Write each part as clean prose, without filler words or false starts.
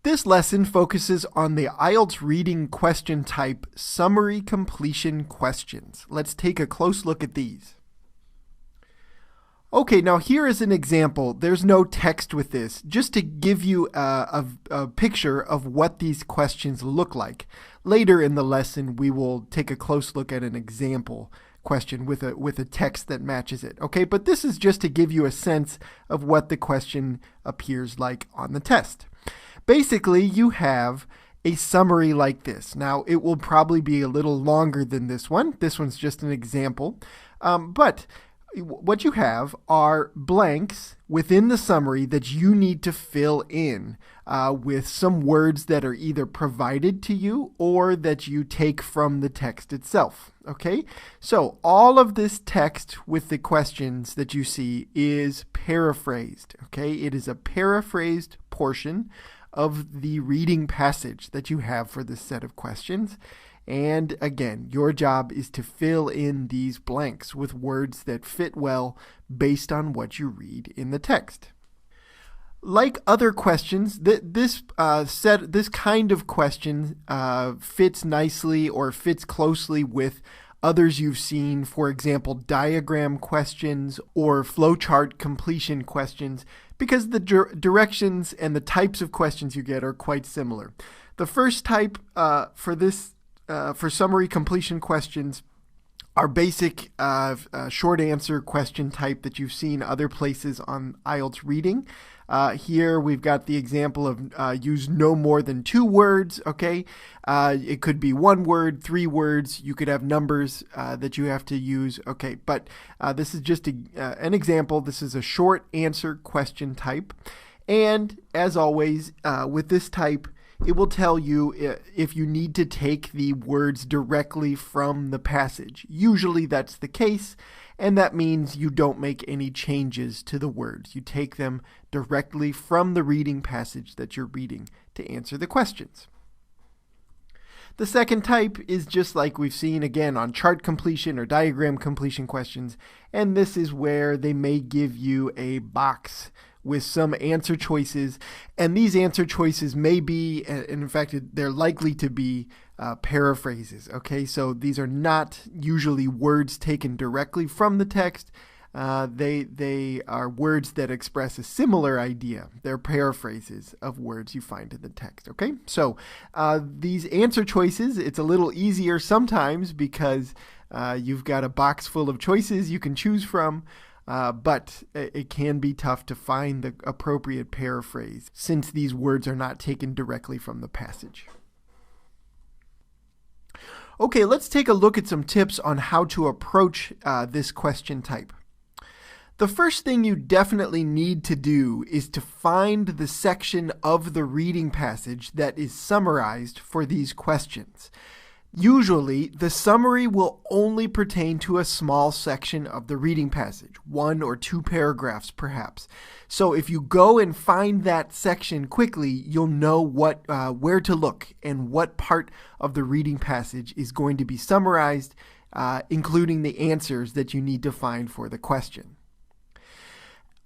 This lesson focuses on the IELTS reading question type summary completion questions. Let's take a close look at these. Okay, now here is an example. There's no text with this, just to give you a picture of what these questions look like. Later in the lesson, we will take a close look at an example question with a text that matches it. Okay, but this is just to give you a sense of what the question appears like on the test. Basically, you have a summary like this. Now, it will probably be a little longer than this one. This one's just an example. But what you have are blanks within the summary that you need to fill in with some words that are either provided to you or that you take from the text itself. Okay, so all of this text with the questions that you see is paraphrased. Okay, it is a paraphrased portion of the reading passage that you have for this set of questions. And again, your job is to fill in these blanks with words that fit well based on what you read in the text. Like other questions, this kind of question fits nicely or fits closely with others you've seen, for example, diagram questions or flowchart completion questions, because the directions and the types of questions you get are quite similar. The first type for summary completion questions are basic short answer question type that you've seen other places on IELTS Reading. Here we've got the example of use no more than 2 words, okay? It could be 1 word, 3 words. You could have numbers that you have to use, okay? But this is just an example. This is a short answer question type. And as always, with this type, it will tell you if you need to take the words directly from the passage. Usually that's the case, and that means you don't make any changes to the words. You take them directly from the reading passage that you're reading to answer the questions. The second type is just like we've seen again on chart completion or diagram completion questions, and this is where they may give you a box with some answer choices, and these answer choices may be, and in fact they're likely to be paraphrases. Okay, so these are not usually words taken directly from the text. They are words that express a similar idea. They're paraphrases of words you find in the text. Okay, so these answer choices, it's a little easier sometimes because you've got a box full of choices you can choose from. But it can be tough to find the appropriate paraphrase since these words are not taken directly from the passage. Okay, let's take a look at some tips on how to approach this question type. The first thing you definitely need to do is to find the section of the reading passage that is summarized for these questions. Usually, the summary will only pertain to a small section of the reading passage, 1 or 2 paragraphs perhaps. So if you go and find that section quickly, you'll know where to look and what part of the reading passage is going to be summarized, including the answers that you need to find for the question.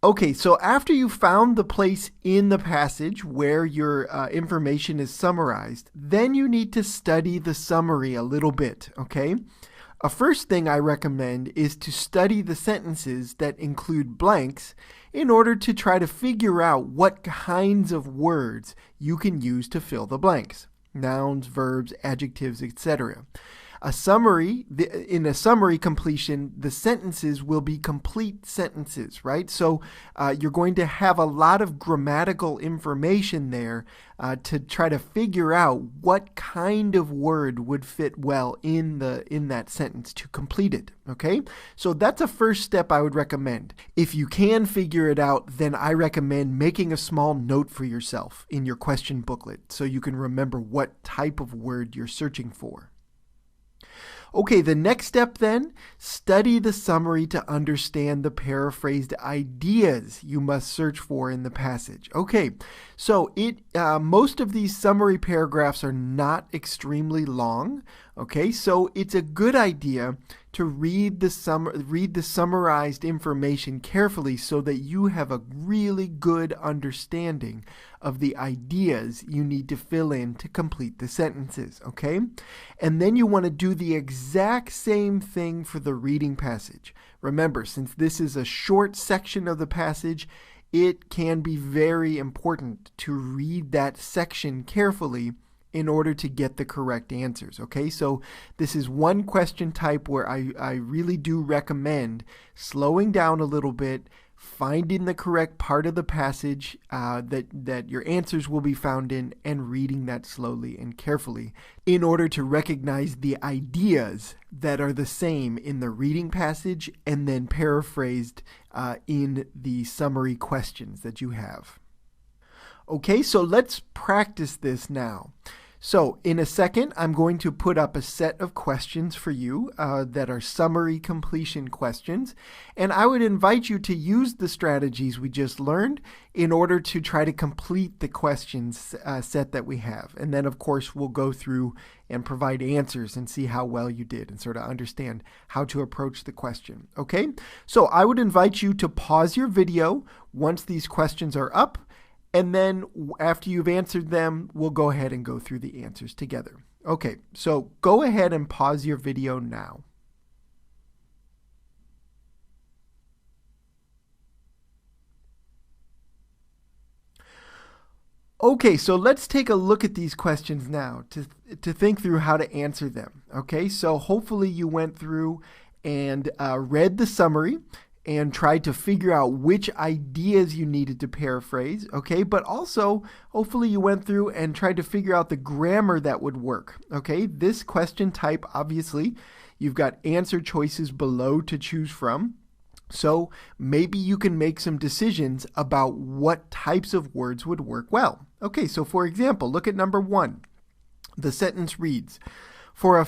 Okay, so after you found the place in the passage where your information is summarized, then you need to study the summary a little bit, okay? A first thing I recommend is to study the sentences that include blanks in order to try to figure out what kinds of words you can use to fill the blanks. Nouns, verbs, adjectives, etc. In a summary completion, the sentences will be complete sentences, right? So you're going to have a lot of grammatical information there to try to figure out what kind of word would fit well in that sentence to complete it, okay? So that's a first step I would recommend. If you can figure it out, then I recommend making a small note for yourself in your question booklet so you can remember what type of word you're searching for. Okay, the next step then, study the summary to understand the paraphrased ideas you must search for in the passage. Okay, so most of these summary paragraphs are not extremely long. Okay, so it's a good idea to read the summarized information carefully so that you have a really good understanding of the ideas you need to fill in to complete the sentences, okay? And then you want to do the exact same thing for the reading passage. Remember, since this is a short section of the passage, it can be very important to read that section carefully in order to get the correct answers, okay? So this is one question type where I really do recommend slowing down a little bit, finding the correct part of the passage that your answers will be found in, and reading that slowly and carefully in order to recognize the ideas that are the same in the reading passage and then paraphrased in the summary questions that you have. Okay, so let's practice this now. So in a second, I'm going to put up a set of questions for you that are summary completion questions. And I would invite you to use the strategies we just learned in order to try to complete the questions set that we have. And then, of course, we'll go through and provide answers and see how well you did and sort of understand how to approach the question. Okay, so I would invite you to pause your video once these questions are up. And then after you've answered them, we'll go ahead and go through the answers together. Okay, so go ahead and pause your video now. Okay, so let's take a look at these questions now to think through how to answer them. Okay, so hopefully you went through and read the summary and tried to figure out which ideas you needed to paraphrase, okay? But also, hopefully you went through and tried to figure out the grammar that would work, okay? This question type, obviously, you've got answer choices below to choose from. So maybe you can make some decisions about what types of words would work well. Okay, so for example, look at number 1. The sentence reads, for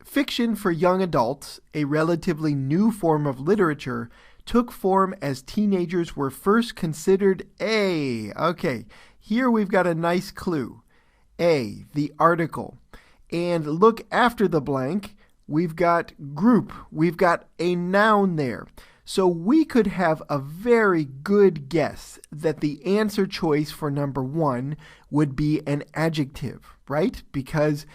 fiction for young adults, a relatively new form of literature, took form as teenagers were first considered A. Okay, here we've got a nice clue. A, the article. And look after the blank, we've got group. We've got a noun there. So we could have a very good guess that the answer choice for number 1 would be an adjective, right? Because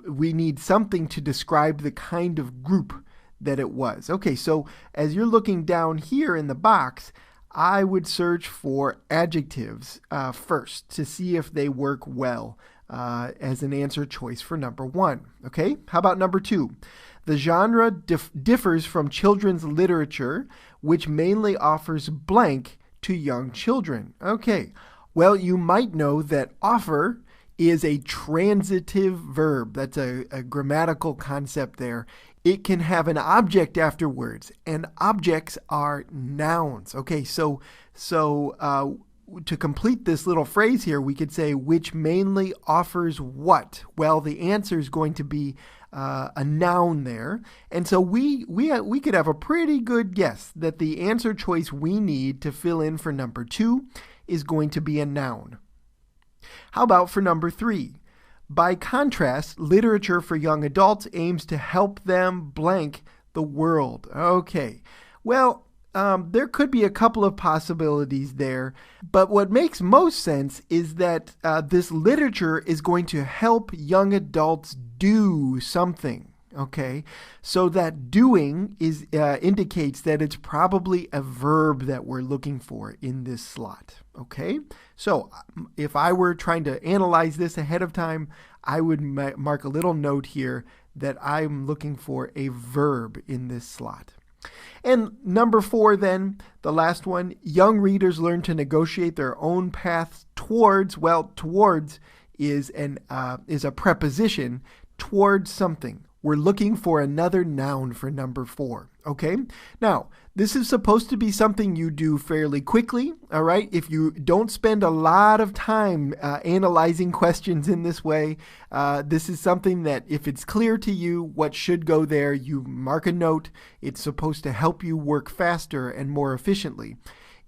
we need something to describe the kind of group that it was. Okay, so as you're looking down here in the box, I would search for adjectives first to see if they work well as an answer choice for number 1. Okay, how about number 2? The genre differs from children's literature, which mainly offers blank to young children. Okay, well, you might know that offer is a transitive verb. That's a grammatical concept there. It can have an object afterwards, and objects are nouns. Okay, so to complete this little phrase here, we could say, which mainly offers what? Well, the answer is going to be a noun there. And so we could have a pretty good guess that the answer choice we need to fill in for number 2 is going to be a noun. How about for number 3? By contrast, literature for young adults aims to help them blank the world. Okay, well, there could be a couple of possibilities there, but what makes most sense is that this literature is going to help young adults do something. Okay, so that doing indicates that it's probably a verb that we're looking for in this slot. Okay, so if I were trying to analyze this ahead of time, I would mark a little note here that I'm looking for a verb in this slot. And number 4 then, the last one, young readers learn to negotiate their own paths towards, well, towards is a preposition, towards something. We're looking for another noun for number 4, okay? Now, this is supposed to be something you do fairly quickly, all right? If you don't spend a lot of time analyzing questions in this way, this is something that if it's clear to you what should go there, you mark a note. It's supposed to help you work faster and more efficiently.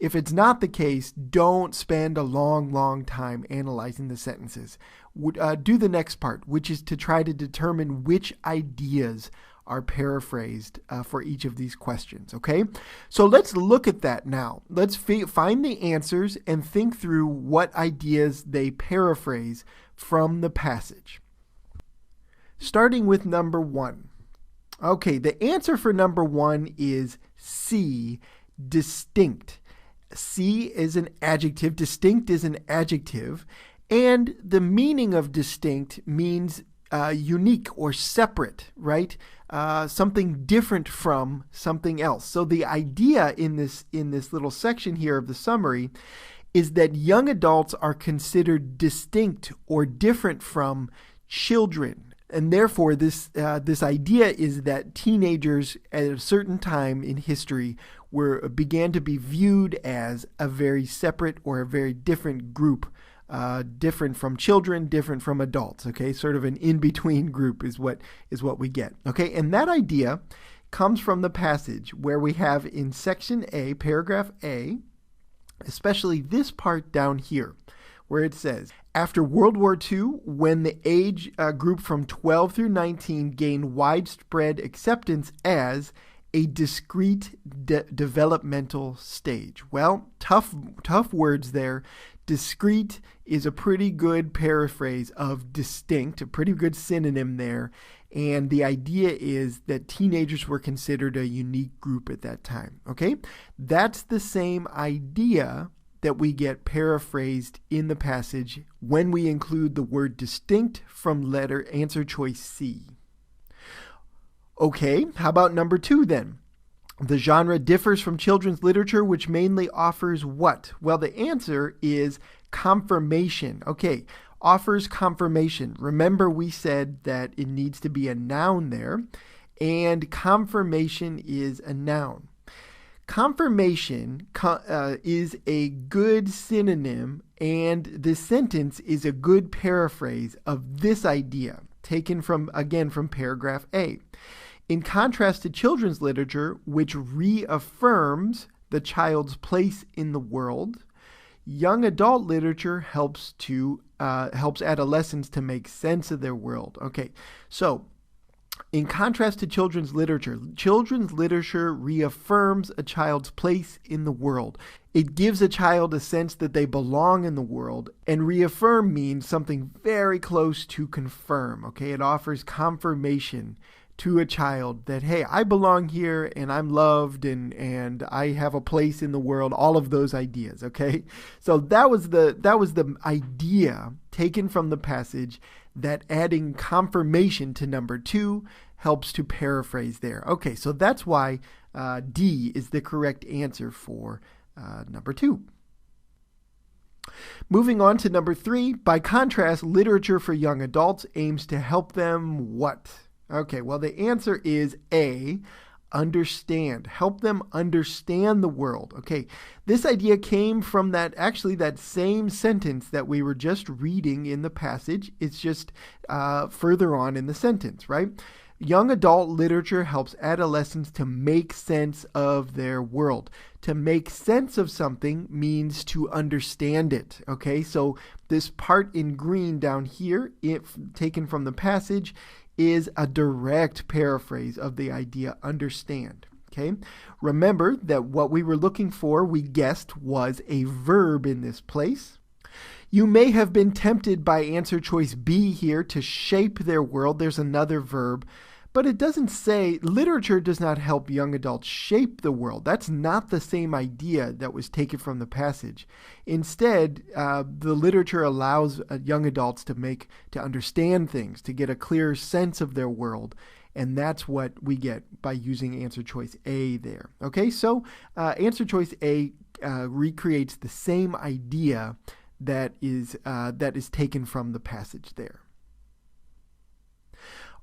If it's not the case, don't spend a long time analyzing the sentences. Do the next part, which is to try to determine which ideas are paraphrased for each of these questions, okay? So let's look at that now. Let's find the answers and think through what ideas they paraphrase from the passage. Starting with number 1. Okay, the answer for number 1 is C, distinct. C is an adjective, distinct is an adjective, and the meaning of distinct means unique or separate, right? Something different from something else. So the idea in this little section here of the summary is that young adults are considered distinct or different from children. And therefore, this idea is that teenagers at a certain time in history began to be viewed as a very separate or a very different group, different from children, different from adults. Okay, sort of an in-between group is what we get. Okay, and that idea comes from the passage where we have in section A, paragraph A, especially this part down here, where it says, after World War II, when the age group from 12 through 19 gained widespread acceptance as a discrete developmental stage. Well, tough words there. Discrete is a pretty good paraphrase of distinct, a pretty good synonym there. And the idea is that teenagers were considered a unique group at that time. Okay? That's the same idea that we get paraphrased in the passage when we include the word distinct from answer choice C. Okay, how about number 2 then? The genre differs from children's literature, which mainly offers what? Well, the answer is confirmation. Okay, offers confirmation. Remember, we said that it needs to be a noun there, and confirmation is a noun. Confirmation is a good synonym, and this sentence is a good paraphrase of this idea, taken from paragraph A. In contrast to children's literature, which reaffirms the child's place in the world, young adult literature helps adolescents to make sense of their world. Okay, so in contrast to children's literature reaffirms a child's place in the world. It gives a child a sense that they belong in the world, and reaffirm means something very close to confirm. Okay, it offers confirmation to a child that, hey, I belong here and I'm loved and I have a place in the world, all of those ideas, okay? So that was the idea taken from the passage, that adding confirmation to number 2 helps to paraphrase there. Okay, so that's why D is the correct answer for number 2. Moving on to number 3, by contrast, literature for young adults aims to help them what? Okay, well, the answer is A, understand. Help them understand the world. Okay, this idea came from that same sentence that we were just reading in the passage. It's just further on in the sentence, right? Young adult literature helps adolescents to make sense of their world. To make sense of something means to understand it. Okay, so this part in green down here, taken from the passage, is a direct paraphrase of the idea understand. Okay, remember that what we were looking for, we guessed, was a verb in this place. You may have been tempted by answer choice B here to shape their world. There's another verb, but it doesn't say literature does not help young adults shape the world. That's not the same idea that was taken from the passage. Instead, the literature allows young adults to understand things, to get a clear sense of their world. And that's what we get by using answer choice A there. Okay, so answer choice A recreates the same idea that is taken from the passage there.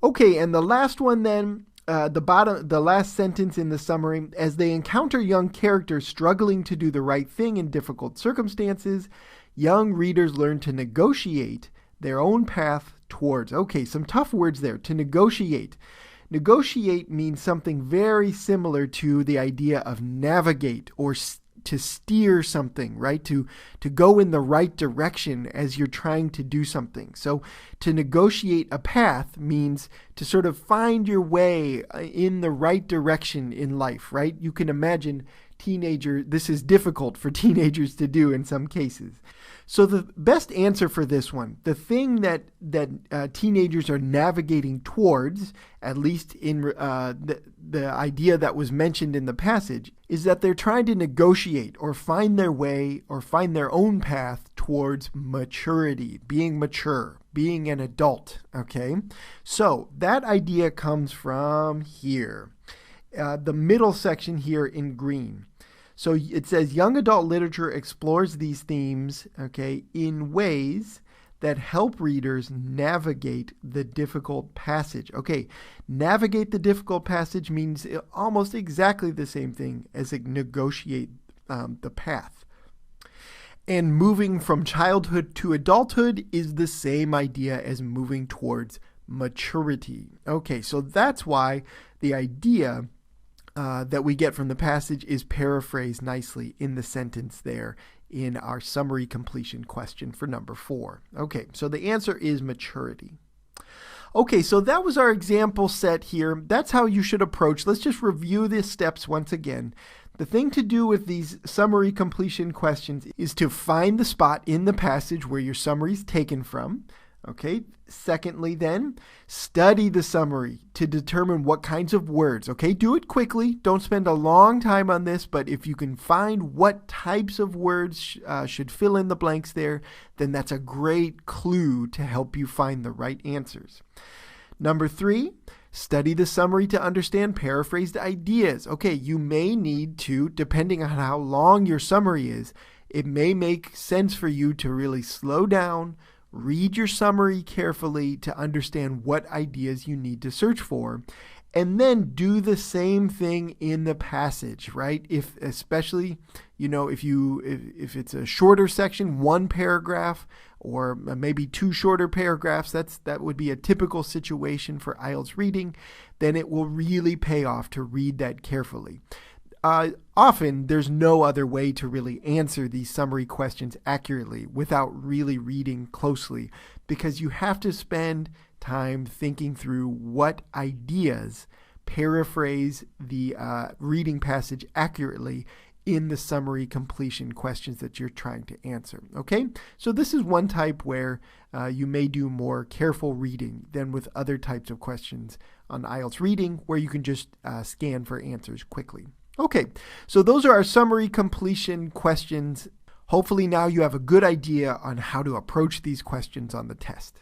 Okay, and the last one then, the last sentence in the summary, as they encounter young characters struggling to do the right thing in difficult circumstances, young readers learn to negotiate their own path towards. Okay, some tough words there. To negotiate. Negotiate means something very similar to the idea of navigate or to steer something, right? To go in the right direction as you're trying to do something. So to negotiate a path means to sort of find your way in the right direction in life, right? You can imagine this is difficult for teenagers to do in some cases. So the best answer for this one, the thing that teenagers are navigating towards, at least in the idea that was mentioned in the passage, is that they're trying to negotiate or find their way or find their own path towards maturity, being mature, being an adult, okay? So that idea comes from here, the middle section here in green. So it says young adult literature explores these themes, okay, in ways that help readers navigate the difficult passage. Okay, navigate the difficult passage means almost exactly the same thing as negotiate the path. And moving from childhood to adulthood is the same idea as moving towards maturity. Okay, so that's why the idea that we get from the passage is paraphrased nicely in the sentence there in our summary completion question for number 4. Okay, so the answer is maturity. Okay, so that was our example set here. That's how you should approach. Let's just review the steps once again. The thing to do with these summary completion questions is to find the spot in the passage where your summary is taken from. Okay. Secondly, then, study the summary to determine what kinds of words. Okay. Do it quickly. Don't spend a long time on this, but if you can find what types of words should fill in the blanks there, then that's a great clue to help you find the right answers. Number 3, study the summary to understand paraphrased ideas. Okay. You may need to, depending on how long your summary is, it may make sense for you to really slow down, read your summary carefully to understand what ideas you need to search for, and then do the same thing in the passage, right? If especially, if it's a shorter section, 1 paragraph, or maybe 2 shorter paragraphs, that would be a typical situation for IELTS reading, then it will really pay off to read that carefully. Often, there's no other way to really answer these summary questions accurately without really reading closely, because you have to spend time thinking through what ideas paraphrase the reading passage accurately in the summary completion questions that you're trying to answer. Okay, so this is one type where you may do more careful reading than with other types of questions on IELTS reading, where you can just scan for answers quickly. Okay, so those are our summary completion questions. Hopefully now you have a good idea on how to approach these questions on the test.